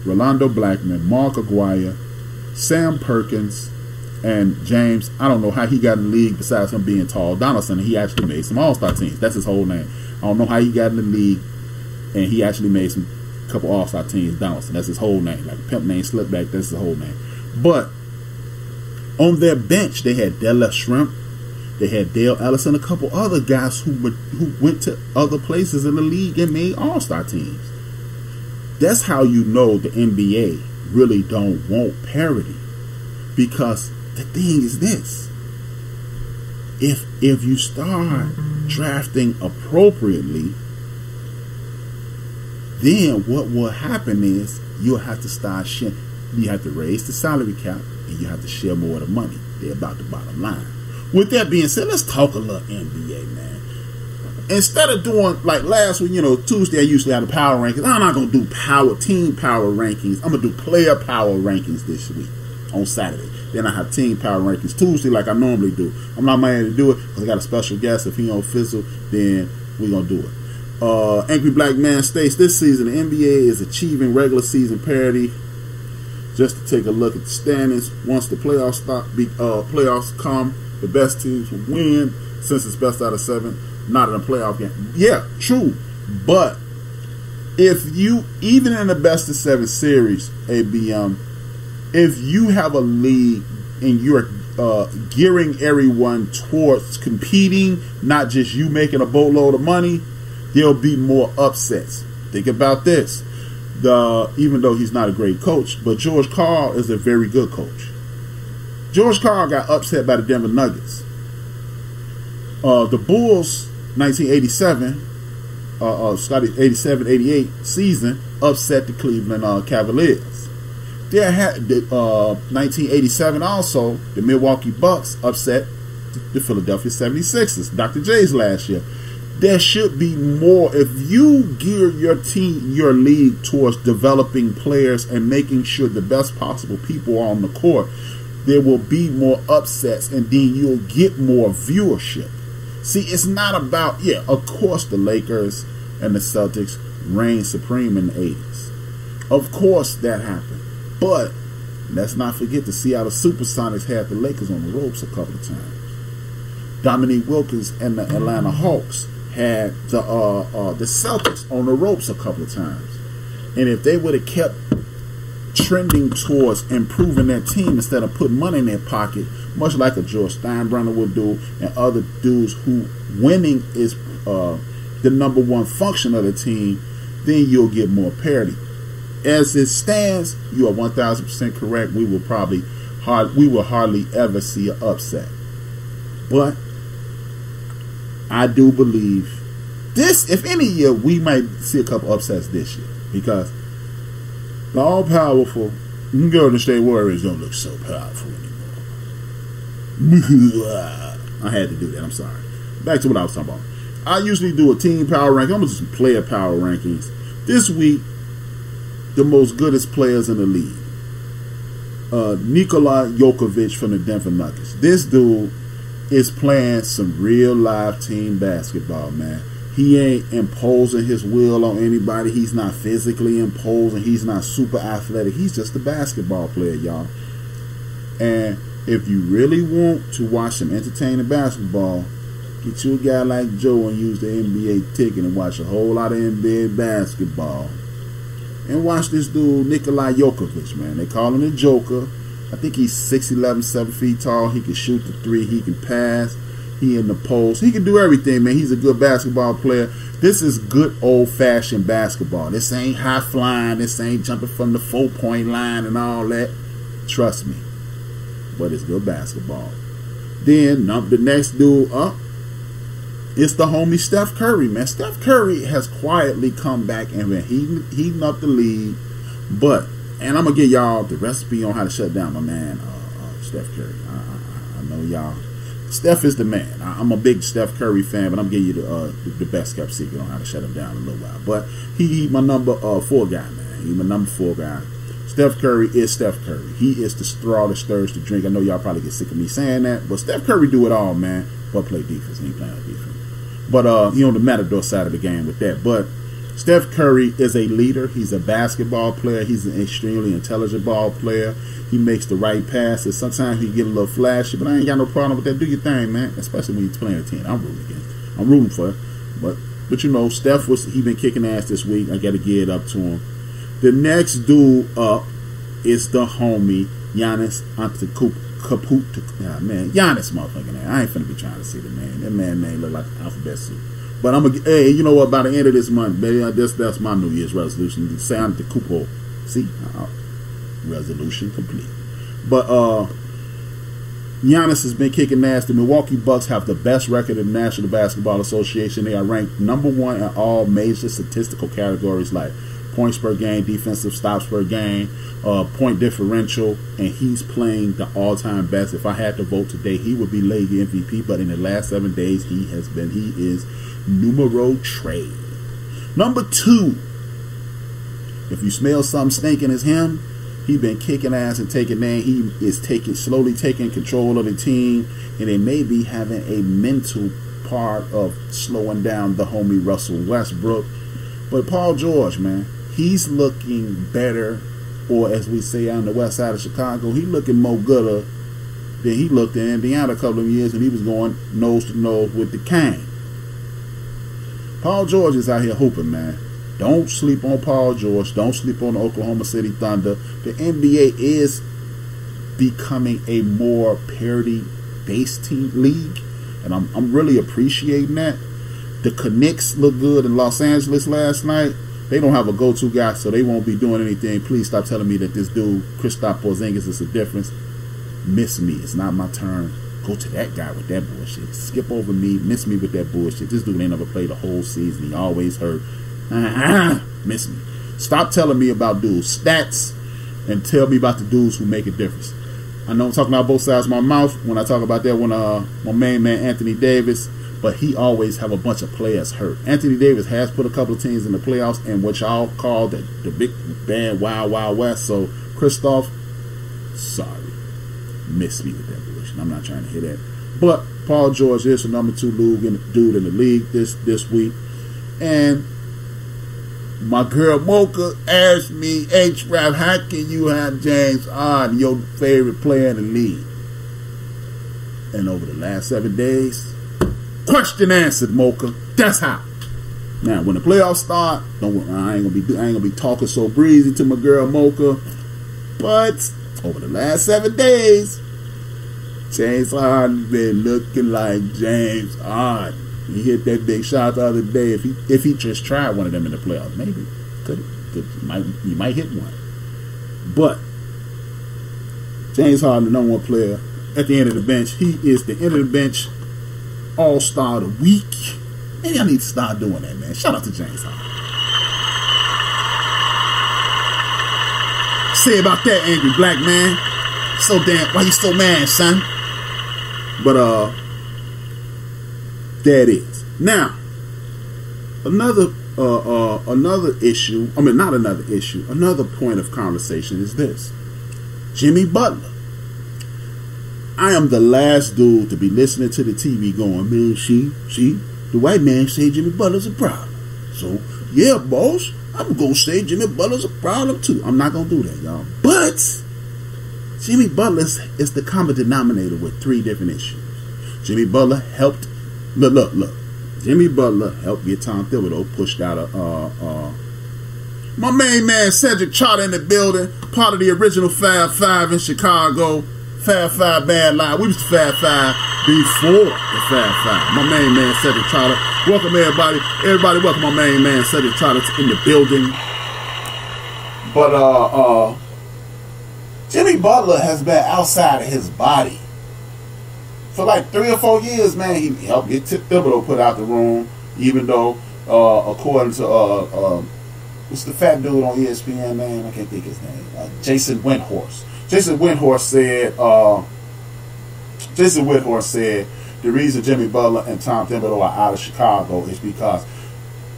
Rolando Blackman, Mark Aguirre, Sam Perkins, and James. I don't know how he got in the league besides him being tall. Donaldson, he actually made some All-Star teams. That's his whole name. I don't know how he got in the league, and he actually made some couple All-Star teams. Donaldson, that's his whole name. Like pimp name, slip back, that's his whole name. But on their bench, they had Della Shrimp, they had Dale Ellison, a couple other guys who went to other places in the league and made All-Star teams. That's how you know the NBA really don't want parity. Because the thing is this: if you start drafting appropriately, then what will happen is you'll have to start sharing. You have to raise the salary cap, and you have to share more of the money. They're about the bottom line. With that being said, let's talk a little NBA, man. Instead of doing like last week, Tuesday I usually have the power rankings. I'm not gonna do team power rankings. I'm gonna do player power rankings this week on Saturday. Then I have team power rankings Tuesday like I normally do. I'm not mad to do it because I got a special guest. If he don't fizzle, then we're gonna do it. Angry Black Man states this season the NBA is achieving regular season parity. Just to take a look at the standings, once the playoffs playoffs come, the best teams will win since it's best out of 7. Not in a playoff game. Yeah, true. But if you, even in the best of 7 series, ABM, if you have a league and you're gearing everyone towards competing, not just you making a boatload of money, there'll be more upsets. Think about this. Even though he's not a great coach, but George Karl is a very good coach. George Karl got upset by the Denver Nuggets. The Bulls, 1987, 87-88 season, upset the Cleveland Cavaliers. There had 1987 also, the Milwaukee Bucks upset the Philadelphia 76ers, Dr. J's last year. There should be more. If you gear your team, your league towards developing players and making sure the best possible people are on the court, there will be more upsets and then you'll get more viewership. See, it's not about, of course the Lakers and the Celtics reigned supreme in the 80s. Of course that happened. But let's not forget the Seattle Supersonics had the Lakers on the ropes a couple of times. Dominique Wilkins and the Atlanta Hawks had the Celtics on the ropes a couple of times. And if they would have kept trending towards improving their team instead of putting money in their pocket, much like a George Steinbrenner would do and other dudes who winning is the number one function of the team, then you'll get more parity. As it stands, you are 1000% correct. We will hardly ever see an upset. But I do believe this, if any year, we might see a couple upsets this year because the all-powerful Golden State Warriors don't look so powerful anymore. I had to do that. I'm sorry. Back to what I was talking about. I usually do a team power ranking. I'm going to do some player power rankings. This week, the most goodest players in the league. Nikola Jokic from the Denver Nuggets. This dude is playing some real live team basketball, man. He ain't imposing his will on anybody. He's not physically imposing. He's not super athletic. He's just a basketball player, y'all. And if you really want to watch some entertaining basketball, get you a guy like Joe and use the NBA ticket and watch a whole lot of NBA basketball. And watch this dude, Nikola Jokic, man. They call him the Joker. I think he's 6'11", 7 feet tall. He can shoot the three. He can pass. He in the post. He can do everything, man. He's a good basketball player. This is good old-fashioned basketball. This ain't high-flying. This ain't jumping from the 4-point line and all that. Trust me. But it's good basketball. Then, the next dude up, it's the homie Steph Curry, man. Steph Curry has quietly come back and been heating up the league. And I'm going to give y'all the recipe on how to shut down my man, Steph Curry. I know y'all. Steph is the man. I'm a big Steph Curry fan, but I'm giving you the best kept secret on how to shut him down in a little while. But he my number 4 guy, man. He's my number 4 guy. Steph Curry is Steph Curry. He is the straw that stirs the drink. I know y'all probably get sick of me saying that, but Steph Curry do it all, man. But play defense. He ain't playing defense. But he on the Matador side of the game with that. But Steph Curry is a leader. He's a basketball player. He's an extremely intelligent ball player. He makes the right passes. Sometimes he get a little flashy, but I ain't got no problem with that. Do your thing, man. Especially when you're playing a team. I'm rooting for it. But you know, Steph he been kicking ass this week. I got to give it up to him. The next dude up is the homie Giannis Antetokounmpo. Yeah, man, Giannis motherfucking name. I ain't finna be trying to say the name. That man name look like an alphabet soup. But hey, you know what? By the end of this month, baby, that's my New Year's resolution. Say Antetokounmpo. See, resolution complete. But Giannis has been kicking ass. The Milwaukee Bucks have the best record in the National Basketball Association. They are ranked #1 in all major statistical categories like points per game, defensive stops per game, point differential, and he's playing the all-time best. If I had to vote today, he would be league MVP, but in the last 7 days, he is numero tres. Number 2, if you smell something stinking, it's him. He's been kicking ass and taking names. He is slowly taking control of the team, and they may be having a mental part of slowing down the homie Russell Westbrook. But Paul George, man, he's looking better, or as we say on the west side of Chicago, he's looking more gooder than he looked in Indiana a couple of years when he was going nose to nose with the Kane. Paul George is out here hooping, man. Don't sleep on Paul George. Don't sleep on the Oklahoma City Thunder. The NBA is becoming a more parity-based team league, and I'm really appreciating that. The Knicks look good in Los Angeles last night. They don't have a go-to guy, so they won't be doing anything. Please stop telling me that this dude, Kristaps Porzingis, is a difference. Miss me. It's not my turn. Go to that guy with that bullshit. Skip over me. Miss me with that bullshit. This dude ain't never played the whole season. He always hurt. Miss me. Stop telling me about dudes' stats and tell me about the dudes who make a difference. I know I'm talking out both sides of my mouth when I talk about that when my main man Anthony Davis, but he always have a bunch of players hurt. Anthony Davis has put a couple of teams in the playoffs and what y'all call the big bad wild wild west. So Kristaps, sorry, miss me with that bullshit. I'm not trying to hear that. But Paul George is the number 2 dude in the league this week, and my girl Mocha asked me, H-Rap, how can you have James Harden, your favorite player in the league? And over the last 7 days, question answered, Mocha. That's how. Now, when the playoffs start, I ain't gonna be talking so breezy to my girl Mocha. But over the last 7 days, James Harden been looking like James Harden. He hit that big shot the other day. If he just tried one of them in the playoffs, maybe he might hit one. But James Harden, the #1 player at the end of the bench, he is the end of the bench all-star of the week. Maybe I need to start doing that, man. Shout out to James Harden. Say about that, angry black man. So damn, why you so mad, son? But that is. Now, another issue, another point of conversation is this. Jimmy Butler. I am the last dude to be listening to the TV going, man, the white man say Jimmy Butler's a problem. So, yeah, boss, I'm going to say Jimmy Butler's a problem too. I'm not going to do that, y'all. But Jimmy Butler is the common denominator with 3 different issues. Jimmy Butler helped. Look. Jimmy Butler helped get Tom Thibodeau pushed out of. My main man Cedric Charter in the building, part of the original Fab Five in Chicago. Fab Five Bad Lie. We was the Fab Five before the Fab Five. My main man Cedric Charter. Welcome everybody. Everybody welcome my main man Cedric Charter in the building. But Jimmy Butler has been outside of his body for like 3 or 4 years, man. He helped get Thibodeau put out the room, even though, according to, what's the fat dude on ESPN, man? I can't think his name. Jason Windhorst. Jason Windhorst said the reason Jimmy Butler and Tom Thibodeau are out of Chicago is because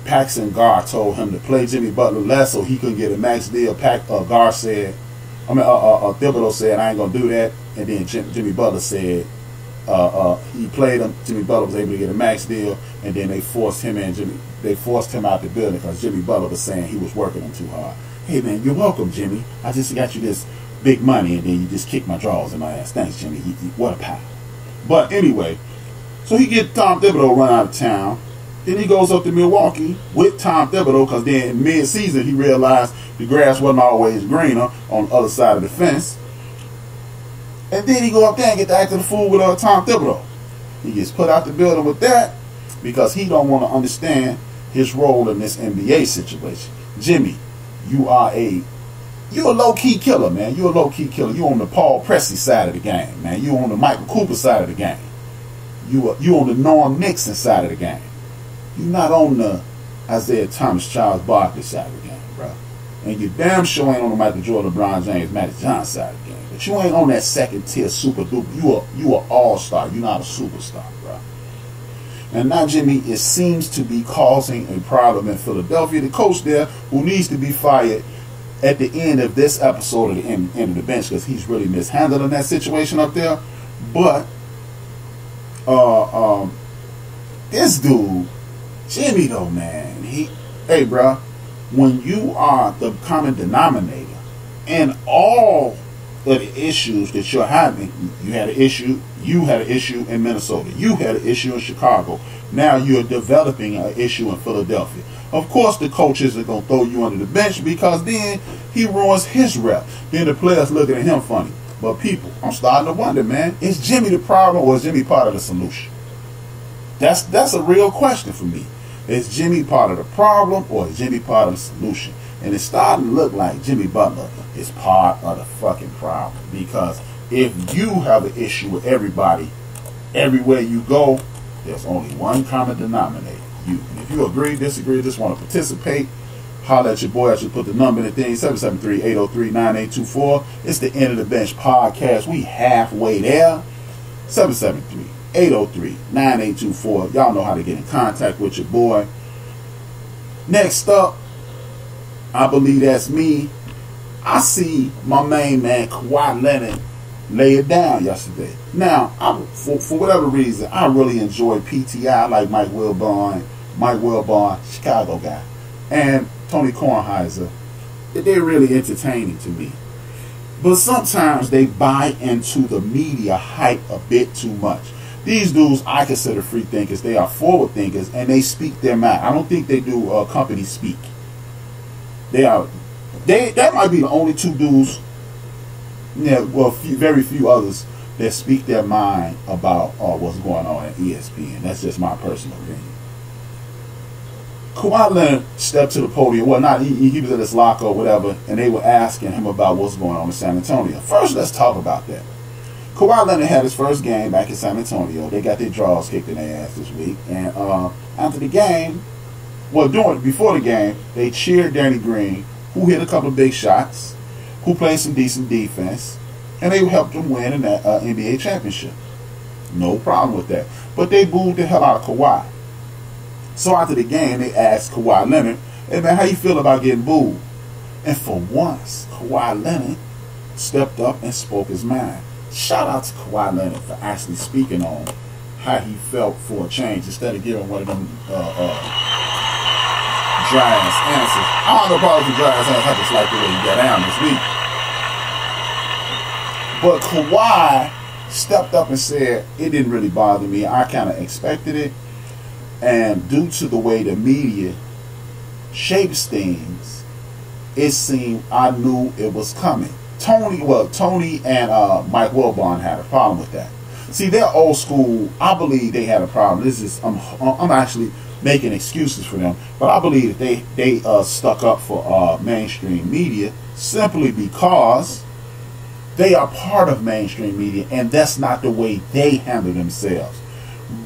Paxson Gar told him to play Jimmy Butler less so he couldn't get a max deal. Thibodeau said, I ain't gonna do that. And then Jimmy Butler said, he played him. Jimmy Butler was able to get a max deal, and then they forced him out the building because Jimmy Butler was saying he was working him too hard. Hey man, you're welcome, Jimmy. I just got you this big money, and then you just kicked my drawers in my ass. Thanks, Jimmy. What a pal. But anyway, so he get Tom Thibodeau run out of town. Then he goes up to Milwaukee with Tom Thibodeau because then in mid-season he realized the grass wasn't always greener on the other side of the fence. And then he go up there and get to act of the fool with Tom Thibodeau. He gets put out the building with that because he don't want to understand his role in this NBA situation. Jimmy, you're a low-key killer, man. You're a low-key killer. You're on the Paul Pressey side of the game, man. You're on the Michael Cooper side of the game. You on the Norm Nixon side of the game. You're not on the Isaiah Thomas, Charles Barkley side of the game, bro. And you damn sure ain't on the Michael Jordan, LeBron James, Magic Johnson side of the game. But you ain't on that second tier super duper. You are all-star. You're not a superstar, bro. And now Jimmy, it seems to be causing a problem in Philadelphia. The coach there, who needs to be fired at the end of this episode of the end of the bench because he's really mishandling that situation up there. But this dude, Jimmy though, man, hey bro, when you are the common denominator in all of the issues that you're having, you had an issue in Minnesota, you had an issue in Chicago, now you're developing an issue in Philadelphia. Of course the coaches are going to throw you under the bench because then he ruins his rep. Then the players looking at him funny. But people, I'm starting to wonder, man, is Jimmy the problem or is Jimmy part of the solution? That's a real question for me. Is Jimmy part of the problem or is Jimmy part of the solution? And it's starting to look like Jimmy Butler is part of the fucking problem. Because if you have an issue with everybody, everywhere you go, there's only one common denominator, you. And if you agree, disagree, just want to participate, holler at your boy. I should put the number in the thing, 773-803-9824. It's the End of the Bench podcast. We halfway there. 773-803-9824. Y'all know how to get in contact with your boy. Next up, I believe that's me. I see my main man Kawhi Leonard lay it down yesterday. Now, for whatever reason, I really enjoy PTI, like Mike Wilbon, Chicago guy, and Tony Kornheiser. They're really entertaining to me. But sometimes they buy into the media hype a bit too much. These dudes I consider free thinkers. They are forward thinkers and they speak their mind. I don't think they do company speak. That might be the only two dudes, very few others that speak their mind about what's going on at ESPN. That's just my personal opinion. Kawhi Leonard stepped to the podium. Well, he was at his locker or whatever, and they were asking him about what's going on in San Antonio. First, let's talk about that. Kawhi Leonard had his first game back in San Antonio. They got their draws kicked in their ass this week. And after the game, before the game, they cheered Danny Green, who hit a couple of big shots, who played some decent defense, and they helped him win an NBA championship. No problem with that. But they booed the hell out of Kawhi. So after the game, they asked Kawhi Leonard, hey man, how you feel about getting booed? And for once, Kawhi Leonard stepped up and spoke his mind. Shout out to Kawhi Leonard for actually speaking on how he felt for a change instead of giving one of them dry-ass answers. I don't know about the dry-ass answers. I just like the way he got down this week. But Kawhi stepped up and said, it didn't really bother me. I kind of expected it. And due to the way the media shapes things, it seemed I knew it was coming. Tony and Mike Wilbon had a problem with that. See, they're old school. I believe they had a problem. I'm actually making excuses for them, but I believe that they stuck up for mainstream media simply because they are part of mainstream media, and that's not the way they handle themselves.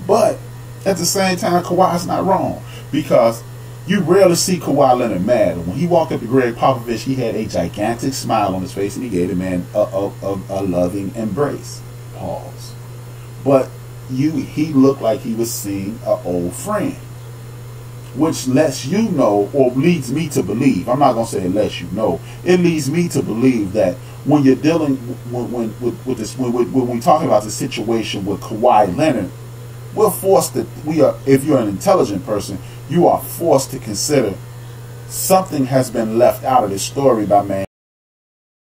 But at the same time, Kawhi's not wrong, because you rarely see Kawhi Leonard mad. When he walked up to Greg Popovich, he had a gigantic smile on his face, and he gave the man a loving embrace. Pause. But he looked like he was seeing an old friend. which lets you know, or leads me to believe. I'm not gonna say it lets you know. It leads me to believe that when you're dealing with this, when we talking about the situation with Kawhi Leonard, if you're an intelligent person, you are forced to consider something has been left out of this story by man.